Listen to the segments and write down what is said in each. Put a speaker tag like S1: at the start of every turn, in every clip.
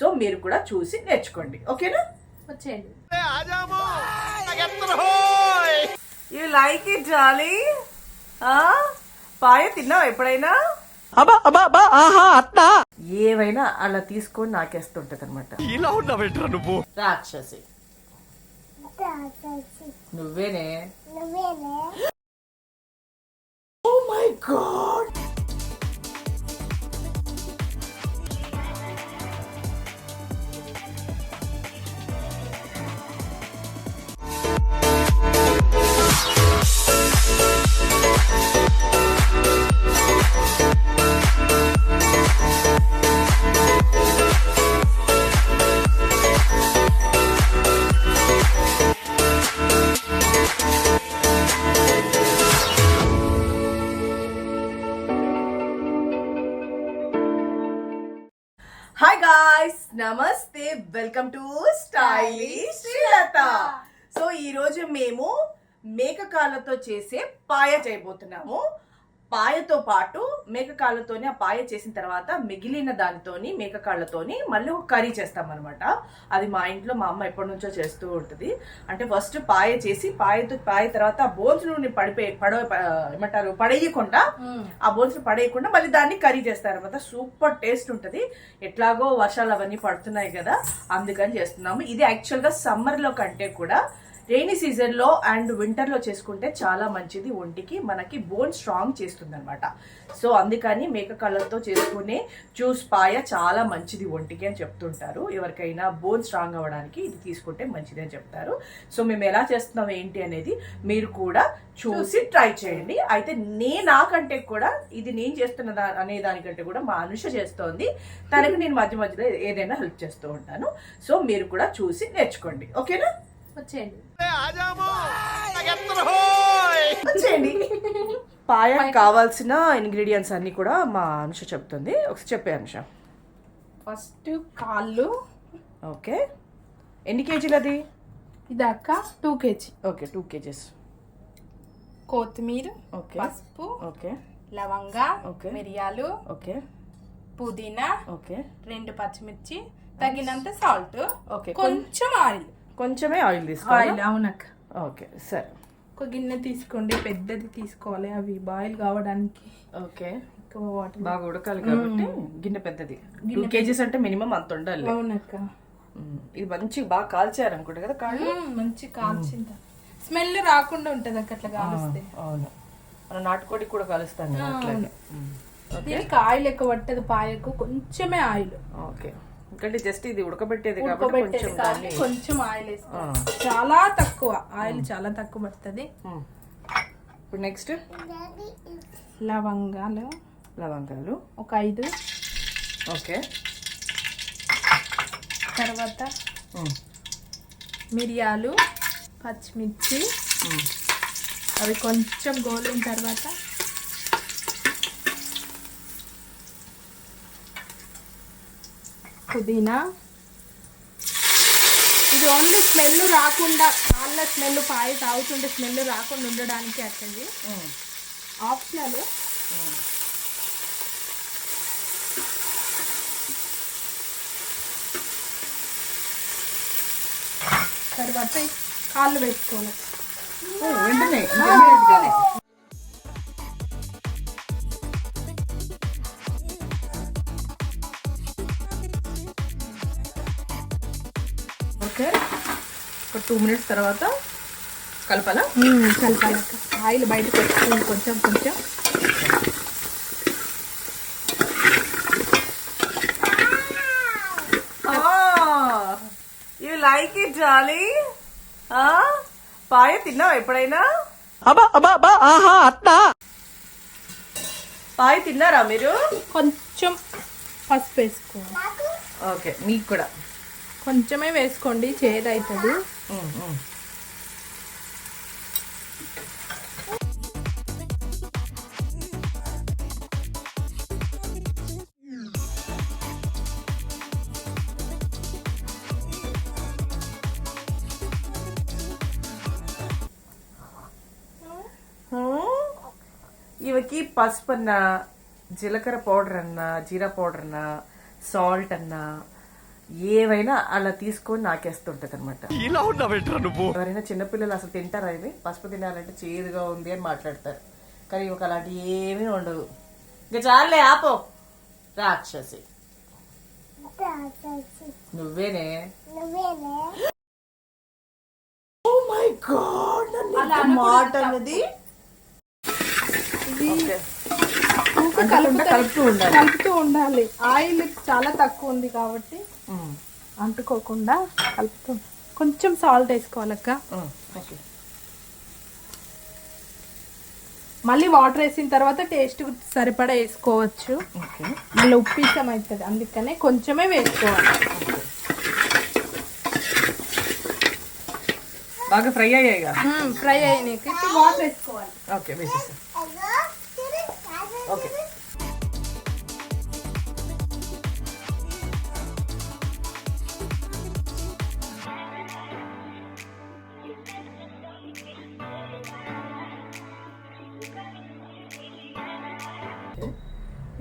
S1: So మీరు కూడా చూసి నేర్చుకోండి. ఓకేనా?
S2: వచ్చేయండి.
S1: You like it jolly? Paya తిన్నావు ఎప్పుడైనా? ఏవైనా అలా తీసుకొని నాకేస్తుంటది అనమాట. రాక్షసి నువ్వేనే. Oh my God, hi guys, నమస్తే, welcome to stylish Srilatha. So ఈరోజు మేము మేకకాళ్ళతో చేసే పాయ చేయబోతున్నాము. పాయతో పాటు మేకకాళ్ళతోని ఆ పాయ చేసిన తర్వాత మిగిలిన దానితోని మేకకాళ్ళతోని మళ్ళీ ఒక కర్రీ చేస్తామన్నమాట. అది మా ఇంట్లో మా అమ్మ ఎప్పటి నుంచో చేస్తూ ఉంటుంది. అంటే ఫస్ట్ పాయ చేసి పాయ తర్వాత ఆ బోన్స్ నుండి పడేయకుండా ఆ బోన్స్ పడేయకుండా మళ్ళీ దాన్ని కర్రీ చేస్తారన్నమాట. సూపర్ టేస్ట్ ఉంటుంది. ఎట్లాగో వర్షాలు అవన్నీ పడుతున్నాయి కదా, అందుకని చేస్తున్నాము. ఇది యాక్చువల్గా సమ్మర్లో కంటే కూడా రెయినీ సీజన్లో అండ్ వింటర్లో చేసుకుంటే చాలా మంచిది. ఒంటికి మనకి బోన్ స్ట్రాంగ్ చేస్తుంది అనమాట. సో అందుకని మేకకాళ్ళతో చేసుకునే జ్యూస్ పాయ చాలా మంచిది ఒంటికి అని చెప్తుంటారు. ఎవరికైనా బోన్ స్ట్రాంగ్ అవ్వడానికి ఇది తీసుకుంటే మంచిది అని చెప్తారు. సో మేము ఎలా చేస్తున్నాం ఏంటి అనేది మీరు కూడా చూసి ట్రై చేయండి. అయితే నాకంటే కూడా ఇది నేను చేస్తున్న అనే దానికంటే కూడా మా అనుష చేస్తోంది. తనకు నేను మధ్య మధ్యలో ఏదైనా హెల్ప్ చేస్తూ ఉంటాను. సో మీరు కూడా చూసి నేర్చుకోండి. ఓకేనా?
S2: వచ్చేయండి.
S1: పాయకు కావాల్సిన ఇంగ్రీడియంట్స్ అన్ని కూడా మా అనుష చెప్తుంది. ఒకసారి చెప్పే అనుష.
S2: ఫస్ట్ కాళ్ళు.
S1: ఓకే, ఎన్ని కేజీలు అది?
S2: ఇది అక్క 2 kg.
S1: Okay, 2 kgs.
S2: కొత్తిమీర,
S1: ఓకే,
S2: పసుపు,
S1: ఓకే,
S2: లవంగా,
S1: ఓకే,
S2: మిరియాలు,
S1: ఓకే,
S2: పుదీనా,
S1: ఓకే,
S2: 2 పచ్చిమిర్చి, తగినంత సాల్ట్,
S1: ఓకే,
S2: కొంచెం ఆయిల్.
S1: కొంచెమే ఆయిల్ తీసుకోవాలి.
S2: అవునక్క.
S1: ఓకే, సరే.
S2: ఒక గిన్నె తీసుకోండి, పెద్దది తీసుకోవాలి. అవి బాయిల్ కావడానికి.
S1: ఓకే,
S2: ఎక్కువ వాటర్
S1: బాగా ఉడకాలి కాబట్టి గిన్నె పెద్దది. 2 kgs అంటే మినిమం అంత ఉండాలి.
S2: అవునక్క.
S1: ఇది మంచి బాగా కాల్చారు అనుకుంటా కదా కాళ్ళు.
S2: మంచి కాల్చింది, స్మెల్ రాకుండా ఉంటది అక్క అట్లా కాలుస్తే.
S1: అవును, మనం నాటుకోడి కూడా కలుస్తాం కదా అట్లాగే.
S2: దీనికి ఆయిల్ ఎక్కువ పట్టదు పాయకు, కొంచెమే ఆయిల్.
S1: ఓకే, ఎందుకంటే జస్ట్ ఇది ఉడకబెట్టేది కాబట్టి
S2: కొంచెం ఆయిల్ వేసుకోవాలి. చాలా తక్కువ ఆయిల్, చాలా తక్కువ పడుతుంది.
S1: ఇప్పుడు నెక్స్ట్
S2: లవంగాలు ఒక 5.
S1: ఓకే,
S2: తర్వాత మిరియాలు, పచ్చిమిర్చి, అవి కొంచెం గోలిన తర్వాత పుదీనా. ఇది ఓన్లీ స్మెల్ రాకుండా, కాళ్ళ స్మెల్ పాయ తాగుతుంటే స్మెల్ రాకుండా ఉండడానికి అట్లది ఆప్షనల్. తర్వాత కాళ్ళు వేసుకోవాలి.
S1: ఓకే, ఒక 2 minutes తర్వాత కలపాలా?
S2: కలపాలక్క. ఆయిల్ బయటకు వస్తుంది కొంచెం కొంచెం.
S1: You like it jolly? Paya తిన్నావు ఎప్పుడైనా? పాయ తిన్నారా మీరు?
S2: కొంచెం పసుపు వేసుకోవాలి.
S1: ఓకే, మీకు కూడా
S2: కొంచెమే వేసుకోండి, చేదవుతుంది.
S1: ఇవకి పసుపు అన్నా, జీలకర్ర పౌడర్ అన్నా, జీరా పౌడర్ అన్నా, సాల్ట్ అన్నా ఏవైనా అలా తీసుకొని నాకేస్తుంటది అనమాట.
S3: ఇలా ఉన్నావేంట్రా నువ్వు?
S1: ఎవరైనా చిన్నపిల్లలు అసలు తింటారా ఇవి? పసుపు తినాలంటే చేదుగా ఉంది అని మాట్లాడతారు, కానీ ఒక అలాంటి ఏమీ ఉండదు. ఇంకా చాలే ఆపో రాక్షసి, నువ్వేనే. ఓ మై గాడ్, మాట అన్నది
S2: కలుపుతూ ఉండాలి. ఆయిల్ చాలా తక్కువ ఉంది కాబట్టి అంటుకోకుండా కలుపుతూ. కొంచెం సాల్ట్ వేసుకోవాలక్క. మళ్ళీ వాటర్ వేసిన తర్వాత టేస్ట్ సరిపడా వేసుకోవచ్చు. మళ్ళీ ఉప్పిష్టం అవుతుంది, అందుకనే కొంచెమే వేసుకోవాలి.
S1: బాగా ఫ్రై అయ్యాయి,
S2: ఫ్రై అయినాక వాటర్ వేసుకోవాలి.
S1: ఓకే వేసేసా. ఓకే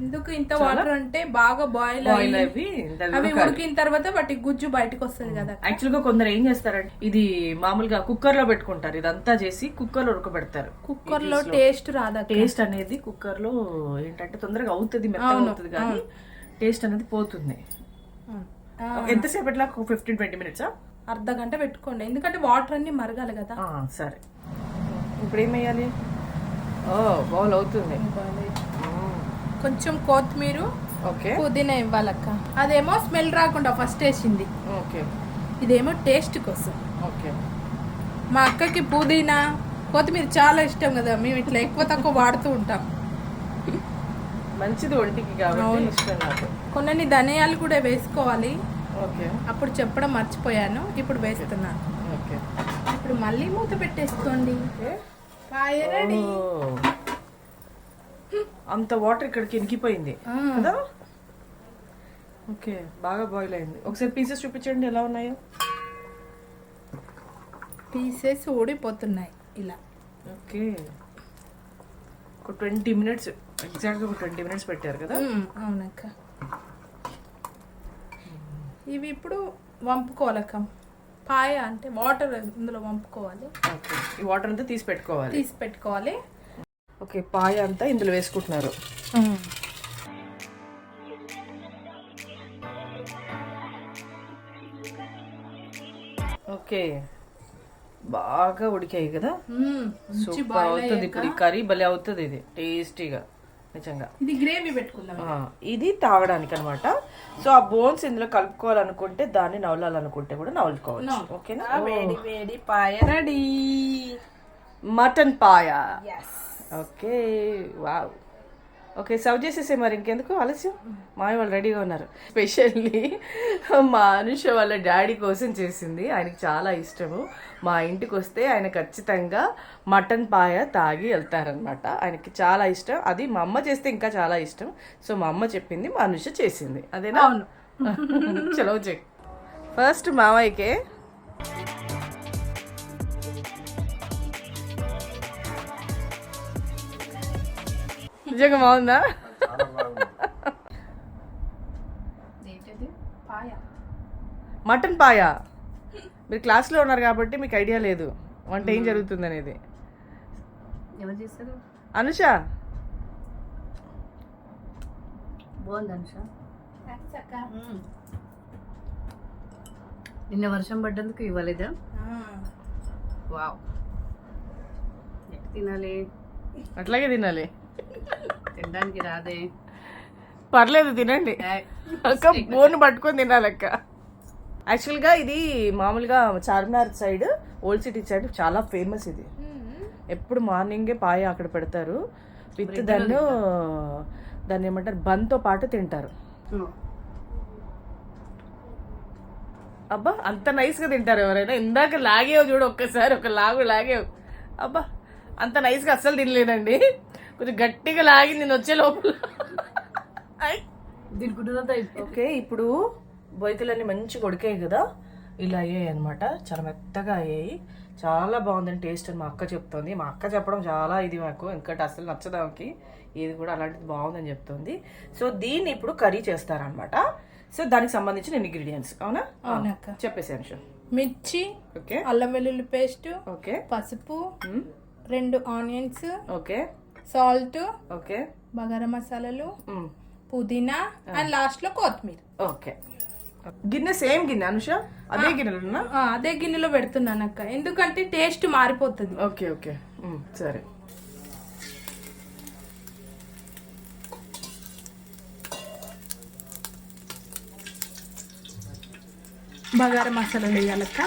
S2: ఎందుకు ఇంత వాటర్ అంటే బాగా బాయిల్
S1: అవి
S2: అవి ఉడికిన తర్వాత వాటి గుజ్జు బయటకు వస్తుంది కదా.
S1: యాక్చువల్ గా కొందరు ఏం చేస్తారంటే ఇది మామూలుగా కుక్కర్ లో పెట్టుకుంటారు, ఇదంతా చేసి కుక్కర్ లో ఉడకబెడతారు.
S2: కుక్కర్ లో టేస్ట్ రాదా?
S1: టేస్ట్ అనేది కుక్కర్ లో ఏంటంటే తొందరగా అవుతుంది, మెత్తగా అవుతుంది, కానీ టేస్ట్ అనేది పోతుంది. ఎంతసేపు ఎట్లా 15-20 మినిట్స్?
S2: అర్ధ గంట పెట్టుకోండి, ఎందుకంటే వాటర్ అన్ని మరగాలి కదా.
S1: సరే, ఇప్పుడు ఏమేయాలి? బౌల్ అవుతుంది.
S2: కొంచెం కొత్తిమీర, పుదీనా ఇవ్వాలక్క. అదేమో స్మెల్ రాకుండా ఫస్ట్ వేసింది, ఇదేమో టేస్ట్ కోసం. మా అక్కకి పుదీనా కొత్తిమీర చాలా ఇష్టం కదా, మేము ఇట్లా ఎక్కువ తక్కువ వాడుతూ ఉంటాం.
S1: మంచిది ఒంటికి కాబట్టి ఇష్టం నాకు.
S2: కొన్ని ధనియాలు కూడా వేసుకోవాలి, అప్పుడు చెప్పడం మర్చిపోయాను, ఇప్పుడు వేస్తున్నాను. ఇప్పుడు మళ్ళీ మూత పెట్టేసుకోండి. రెడీ.
S1: అంత వాటర్ ఇక్కడికి ఇంకిపోయింది కదా. ఓకే, బాగా బాయిల్ అయింది. ఒకసారి పీసెస్ చూపించండి ఎలా ఉన్నాయో.
S2: పీసెస్ ఊడిపోతున్నాయి ఇలా.
S1: ఓకే, ఒక 20 మినిట్స్, ఎగ్జాక్ట్గా ఒక 20 మినిట్స్ పెట్టారు కదా.
S2: అవునక్క. ఇవి ఇప్పుడు వంపుకోవాలక్క. పాయ అంటే వాటర్ ఇందులో వంపుకోవాలి.
S1: ఓకే, ఈ వాటర్ అంతా తీసి పెట్టుకోవాలి. ఓకే, పాయ అంతా ఇందులో వేసుకుంటున్నారు. ఓకే, బాగా ఉడికాయి కదా. సూపర్ అవుతుంది ఇప్పుడు ఈ కర్రీ, భలే అవుతుంది ఇది టేస్టీగా నిజంగా.
S2: ఇది గ్రేవీ పెట్టుకుందాం.
S1: ఇది తాగడానికి అనమాట. సో ఆ బోన్స్ ఇందులో కలుపుకోవాలనుకుంటే, దాన్ని నవలాలనుకుంటే కూడా నవలుకోవచ్చు. ఓకేనా?
S2: వేడి వేడి paya ready.
S1: Mutton paya. Okay, wow. Okay, serve చేసేసే మరి, ఇంకెందుకు ఆలస్యం. మాయ వాళ్ళు రెడీగా ఉన్నారు. స్పెషల్లీ మా అనుష వాళ్ళ డాడీ కోసం చేసింది, ఆయనకి చాలా ఇష్టము. మా ఇంటికి వస్తే ఆయన ఖచ్చితంగా మటన్ పాయ తాగి వెళ్తారనమాట, ఆయనకి చాలా ఇష్టం. అది మా అమ్మ చేస్తే ఇంకా చాలా ఇష్టం. సో మా అమ్మ చెప్పింది, మా అనుష చేసింది, అదేనా?
S2: అవును.
S1: చలో చెక్. ఫస్ట్ మావయ్యకే. నిజంగా బాగుందా? మటన్ పాయ. మీరు క్లాస్లో ఉన్నారు కాబట్టి మీకు ఐడియా లేదు వంట ఏం జరుగుతుంది అనేది.
S4: ఎవరు చేస్తారు?
S1: అనుష.
S4: బాగుంది అనుష. నిన్న వర్షం పడ్డందుకు ఇవ్వలేదా? వావ్, ఎట్లా తినాలి?
S1: అట్లాగే తినాలి,
S4: తినడానికి రాదే.
S1: పర్లేదు తినండి అక్క, బోన్ పట్టుకొని తినాలక్క. యాక్చువల్గా ఇది మామూలుగా Charminar side, old city side చాలా ఫేమస్ ఇది. ఎప్పుడు మార్నింగే పాయ అక్కడ పెడతారు విత్ దాన్ని ఏమంటారు, బన్తో పాటు తింటారు. అబ్బా, అంత నైస్గా తింటారు ఎవరైనా? ఇందాక లాగేవు చూడు ఒక్కసారి, ఒక లాగేవు. అబ్బా, అంత నైస్గా అస్సలు తినలేదండి, కొంచెం గట్టిగా లాగి నేను వచ్చే లోపల. ఓకే, ఇప్పుడు బొయ్యలన్నీ మంచిగా ఉడికాయి కదా, ఇలా అయ్యాయి అనమాట. చాలా మెత్తగా అయ్యాయి, చాలా బాగుందని టేస్ట్ అని మా అక్క చెప్తుంది. మా అక్క చెప్పడం చాలా ఇది మాకు, ఎందుకంటే అసలు నచ్చదానికి, ఇది కూడా అలాంటిది బాగుందని చెప్తుంది. సో దీన్ని ఇప్పుడు కర్రీ చేస్తారనమాట. సో దానికి సంబంధించిన ఇంగ్రీడియంట్స్ అవునా
S2: అవునక్క.
S1: చెప్పేసి అంశ.
S2: మిర్చి,
S1: ఓకే
S2: అల్లం వెల్లుల్లి పేస్ట్,
S1: ఓకే
S2: పసుపు, 2 onions,
S1: okay
S2: salt,
S1: okay
S2: bagara మసాలాలు, పుదీనా అండ్ లాస్ట్ లో కొత్తిమీర.
S1: ఓకే. గిన్నె సేమ్ గిన్నె అనుష, అదే గిన్నెలున్నా?
S2: అదే గిన్నెలో పెడుతున్నాను అక్క, ఎందుకంటే టేస్ట్ మారిపోతుంది.
S1: ఓకే ఓకే సరే.
S2: బగారా మసాలాలు వేయాలక్క.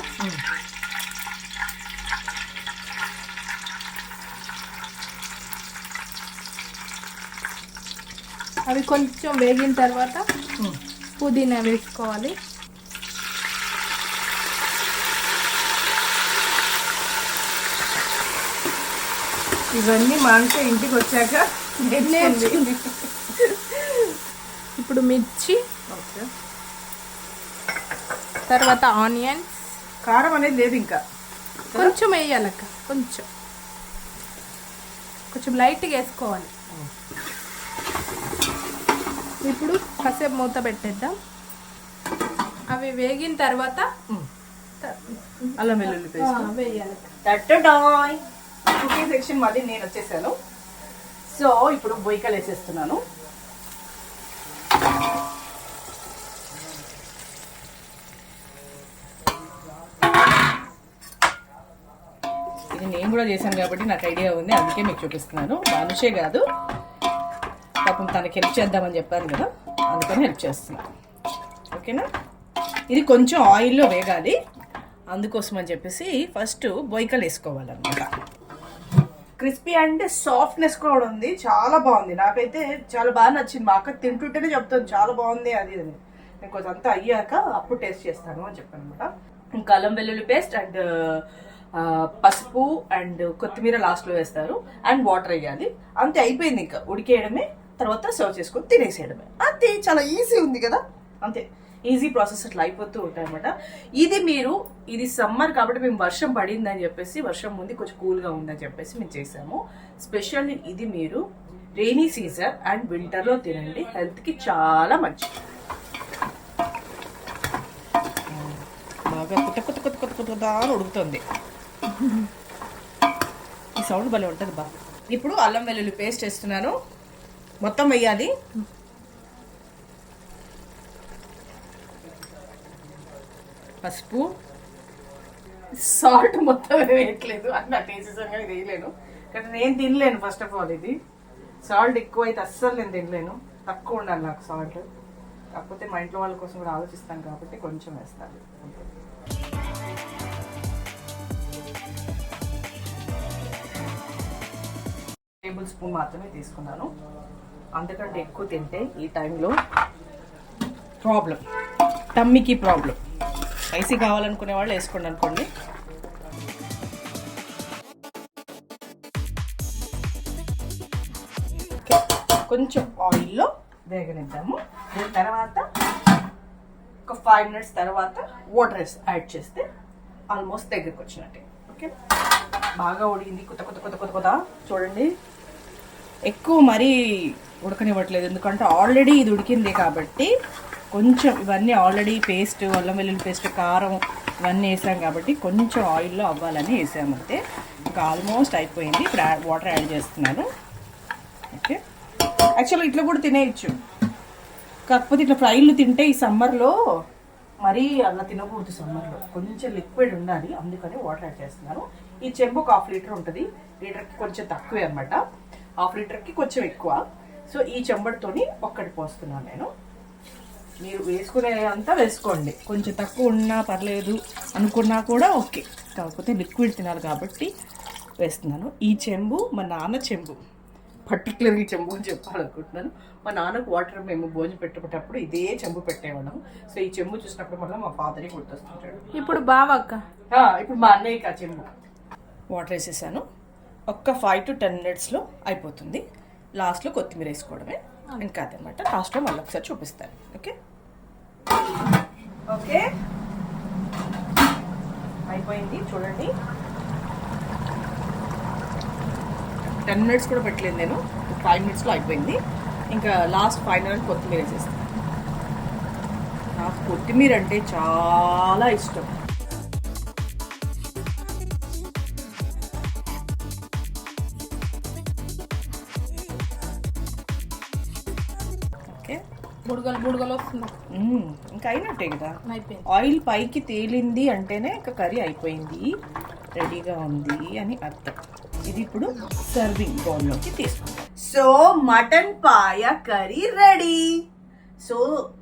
S2: అవి కొంచెం వేగిన తర్వాత పుదీనా వేసుకోవాలి.
S1: ఇవన్నీ మా అంటే ఇంటికి వచ్చాక
S2: నేర్చుకుంది. ఇప్పుడు మిర్చి,
S1: ఓకే.
S2: తర్వాత ఆనియన్స్.
S1: కారం అనేది లేదు ఇంకా,
S2: కొంచెం వేయాలక్క, కొంచెం కొంచెం లైట్గా వేసుకోవాలి. ఇప్పుడు కాసేపు మూత పెట్టేద్దాం. అవి వేగిన తర్వాత
S1: అల్లం వెల్లుల్లి పేస్ట్
S2: వేయాలి.
S1: కుకింగ్ సెక్షన్ మళ్ళీ నేను వచ్చేసాను. సో ఇప్పుడు బొయ్యకలు వేసేస్తున్నాను. ఇది నేను కూడా చేశాను కాబట్టి నాకు ఐడియా ఉంది, అందుకే మీకు చూపిస్తున్నాను. మనుషే కాదు, పాపం తనకి హెల్ప్ చేద్దామని చెప్పాను కదా, అందుకని హెల్ప్ చేస్తున్నాను. ఓకేనా. ఇది కొంచెం ఆయిల్లో వేగాలి, అందుకోసం అని చెప్పేసి ఫస్ట్ బొయ్యకలు వేసుకోవాలన్నమాట. క్రిస్పీ అండ్ సాఫ్ట్నెస్ కూడా ఉంది, చాలా బాగుంది. నాకైతే చాలా బాగా నచ్చింది. మా అక్క తింటుంటేనే చెప్తాను చాలా బాగుంది అది అని. నేను కొంచెం అంతా అయ్యాక అప్పుడు టేస్ట్ చేస్తాను అని చెప్పాను అనమాట. ఇంకా అల్లం వెల్లుల్లి పేస్ట్ అండ్ పసుపు అండ్ కొత్తిమీర లాస్ట్లో వేస్తారు అండ్ వాటర్ వేయాలి. అంతే, అయిపోయింది. ఇంకా ఉడికేయడమే, తర్వాత సర్వ్ చేసుకొని తినేసేయడమే. అంతే, చాలా ఈజీ ఉంది కదా. అంతే, ఈజీ ప్రాసెస్ అట్లా అయిపోతూ ఉంటాయి అనమాట. ఇది సమ్మర్ కాబట్టి మేము వర్షం పడిందని చెప్పేసి, వర్షం ముందు కొంచెం కూల్గా ఉందని చెప్పేసి మేము చేసాము. స్పెషల్ ఇది మీరు రెయినీ సీజన్ అండ్ వింటర్లో తినండి, హెల్త్కి చాలా మంచిది. బాగా కొత్త కొత్త కొత్త కొత్త కొత్త అని ఉడుకుతుంది. ఈ సౌండ్ భలే ఉంటుంది బాగా. ఇప్పుడు అల్లం వెల్లుల్లి పేస్ట్ వేస్తున్నాను, మొత్తం వేయాలి. పసుపు, సాల్ట్ మొత్తం వేయట్లేదు, అది నా టేస్ట్ కానీ వేయలేను, కానీ నేను తినలేను. ఫస్ట్ ఆఫ్ ఆల్ ఇది సాల్ట్ ఎక్కువ అయితే అస్సలు నేను తినలేను, తక్కువ ఉండాలి నాకు సాల్ట్. కాకపోతే మా ఇంట్లో వాళ్ళ కోసం కూడా ఆలోచిస్తాను కాబట్టి కొంచెం వేస్తాను. టేబుల్ స్పూన్ మాత్రమే తీసుకున్నాను, అంతకంటే ఎక్కువ తింటే ఈ టైంలో ప్రాబ్లం, టమ్మీకి ప్రాబ్లం. స్పైసీ కావాలనుకునే వాళ్ళు వేసుకోండి అనుకోండి. కొంచెం ఆయిల్లో వేగనిద్దాము. దాని తర్వాత ఒక 5 minutes తర్వాత వాటర్ యాడ్ చేస్తే ఆల్మోస్ట్ దగ్గరికి వచ్చినట్టే. ఓకే, బాగా ఉడికింది. కొత్త కొత్త కొత్త కొత్త కొత్త చూడండి, ఎక్కువ మరీ ఉడకనివ్వట్లేదు, ఎందుకంటే ఆల్రెడీ ఇది ఉడికింది కాబట్టి. కొంచెం ఇవన్నీ ఆల్రెడీ పేస్ట్, అల్లం వెల్లుల్లి పేస్ట్, కారం ఇవన్నీ వేసాం కాబట్టి కొంచెం ఆయిల్లో అవ్వాలని వేసామంటే. ఇంకా ఆల్మోస్ట్ అయిపోయింది. ఇప్పుడు వాటర్ యాడ్ చేస్తున్నాను. ఓకే, యాక్చువల్గా ఇట్లా కూడా తినేయచ్చు, కాకపోతే ఇట్లా ఫ్రైలు తింటే ఈ సమ్మర్లో మరీ అలా తినకూడదు. సమ్మర్లో కొంచెం లిక్విడ్ ఉండాలి, అందుకని వాటర్ యాడ్ చేస్తున్నాను. ఈ చెంబు ఒక 1/2 లీటర్ ఉంటుంది, లీటర్కి కొంచెం తక్కువే అనమాట, 1/2 లీటర్కి కొంచెం ఎక్కువ. సో ఈ చెంబడితోని ఒక్కటి పోస్తున్నాను నేను. మీరు వేసుకునే అంతా వేసుకోండి, కొంచెం తక్కువ ఉన్నా పర్లేదు అనుకున్నా కూడా ఓకే, కాకపోతే లిక్విడ్ తినాలి కాబట్టి వేస్తున్నాను. ఈ చెంబు మా నాన్న చెంబు, పర్టికులర్ ఈ చెంబు అని చెప్పాలనుకుంటున్నాను. మా నాన్నకు వాటర్ మేము భోజనం పెట్టేటప్పుడు ఇదే చెంబు పెట్టేవాళ్ళం. సో ఈ చెంబు చూసినప్పుడు మళ్ళీ మా ఫాదరే గుర్తొస్తుంటాడు.
S2: ఇప్పుడు బావక్క,
S1: ఇప్పుడు మా అన్నయ్యకి ఆ చెంబు. వాటర్ వేసేసాను, ఒక్క 5 to 10 minutesలో అయిపోతుంది. లాస్ట్లో కొత్తిమీర వేసుకోవడమే, ఇంకా అదనమాట. లాస్ట్లో మళ్ళీ ఒకసారి చూపిస్తాను. ఓకే ఓకే, అయిపోయింది చూడండి. 10 minutes కూడా పెట్టలేదు నేను, 5 minutesలో అయిపోయింది. ఇంకా లాస్ట్ ఫైనల్ కొత్తిమీర వేసేస్తాను. కొత్తిమీర అంటే చాలా ఇష్టం. ఓకే,
S2: బుడగలు వస్తుంది.
S1: ఇంకా అయినట్టే కదా.
S2: అయిపోయింది.
S1: ఆయిల్ పైకి తేలింది అంటేనే ఇంకా కర్రీ అయిపోయింది, రెడీగా ఉంది అని అర్థం. ఇది ఇప్పుడు సర్వింగ్ బౌల్లోకి తీసుకుంటాం. సో మటన్ పాయ కర్రీ రెడీ. సో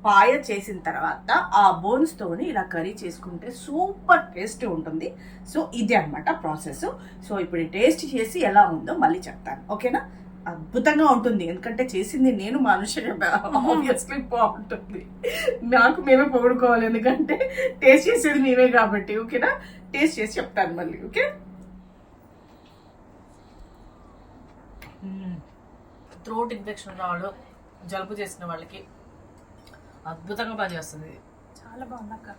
S1: పాయ చేసిన తర్వాత ఆ బోన్స్ తోని ఇలా కర్రీ చేసుకుంటే సూపర్ టేస్ట్ ఉంటుంది. సో ఇది అన్నమాట ప్రాసెస్. సో ఇప్పుడు టేస్ట్ చేసి ఎలా ఉందో మళ్ళీ చెప్తాను, ఓకేనా? అద్భుతంగా ఉంటుంది, ఎందుకంటే చేసింది నేను, మనుషులు ఆబ్వియస్లీ బాగుంటుంది. నాకు మేమే పొగుడుకోవాలి, ఎందుకంటే టేస్ట్ చేసేది మేమే కాబట్టి. ఓకేనా? టేస్ట్ చేసి చెప్తాను మళ్ళీ. ఓకే, థ్రోట్ ఇన్ఫెక్షన్ రావడం, జలుబు చేసిన వాళ్ళకి అద్భుతంగా పనిచేస్తుంది.
S2: చాలా బాగుంది అక్క.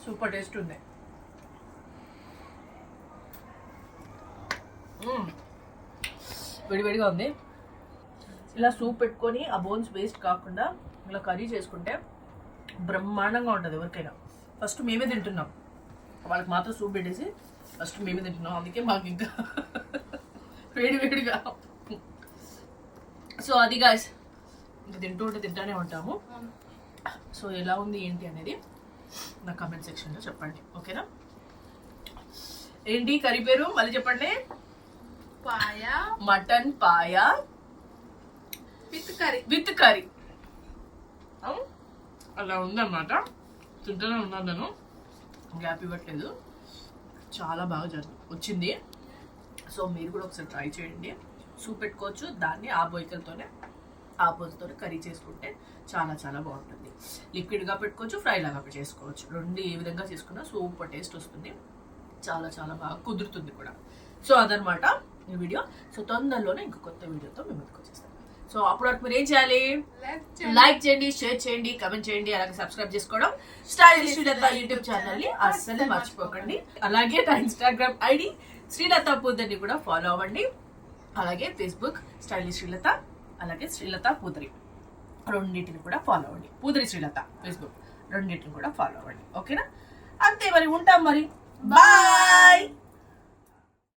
S1: సూపర్ టేస్ట్ ఉంది. వేడివేడిగా ఉంది. ఇలా సూప్ పెట్టుకొని ఆ బోన్స్ వేస్ట్ కాకుండా ఇలా కర్రీ చేసుకుంటే బ్రహ్మాండంగా ఉంటుంది. ఎవరికైనా ఫస్ట్ మేమే తింటున్నాం, వాళ్ళకి మాత్రం సూప్ పెట్టేసి ఫస్ట్ మేమే తింటున్నాం, అందుకే మాకు ఇంకా వేడివేడిగా. సో అది గాయ్స్, ఇంకా తింటూనే ఉంటాము. సో ఎలా ఉంది ఏంటి అనేది నా కామెంట్ సెక్షన్లో చెప్పండి, ఓకేనా? ఏంటి కర్రీ పేరు మళ్ళీ చెప్పండి.
S2: పాయ,
S1: మటన్ పాయ విత్ కర్రీ. అలా ఉందన్నమాట. తింటూనే ఉన్నాను నేను, గ్యాప్ ఇవ్వట్లేదు. చాలా బాగా వచ్చింది. సో మీరు కూడా ఒకసారి ట్రై చేయండి. సూప్ పెట్టుకోవచ్చు, దాన్ని ఆ బొయ్యలతోనే కర్రీ చేసుకుంటే చాలా చాలా బాగుంటుంది. లిక్విడ్గా పెట్టుకోవచ్చు, ఫ్రై లాగా చేసుకోవచ్చు. రెండు ఏ విధంగా చేసుకున్నా సూపర్ టేస్ట్ వస్తుంది, చాలా చాలా బాగా కుదురుతుంది కూడా. సో అదనమాట ఈ వీడియో. సో తొందరలోనే ఇంకో కొత్త వీడియోతో మేము ముందుకు వచ్చేస్తాం. సో అప్పటి వరకు మీరు ఏం చేయాలి? లైక్ చేయండి, షేర్ చేయండి, కమెంట్ చేయండి, అలాగే సబ్స్క్రైబ్ చేసుకోవడం స్టైలిష్ శ్రీలత యూట్యూబ్ ఛానల్ ని అస్సలు మర్చిపోకండి. అలాగే నా ఇన్స్టాగ్రామ్ ఐడి శ్రీలత పూదర్ని కూడా ఫాలో అవ్వండి. అలాగే ఫేస్బుక్ స్టైలిష్ శ్రీలత, అలాగే శ్రీలత పూదరి రెండింటిని కూడా ఫాలో అవ్వండి. పూదరి శ్రీలత ఫేస్బుక్ రెండింటిని కూడా ఫాలో అవ్వండి, ఓకేనా? అంతే మరి, ఉంటాం మరి, బాయ్.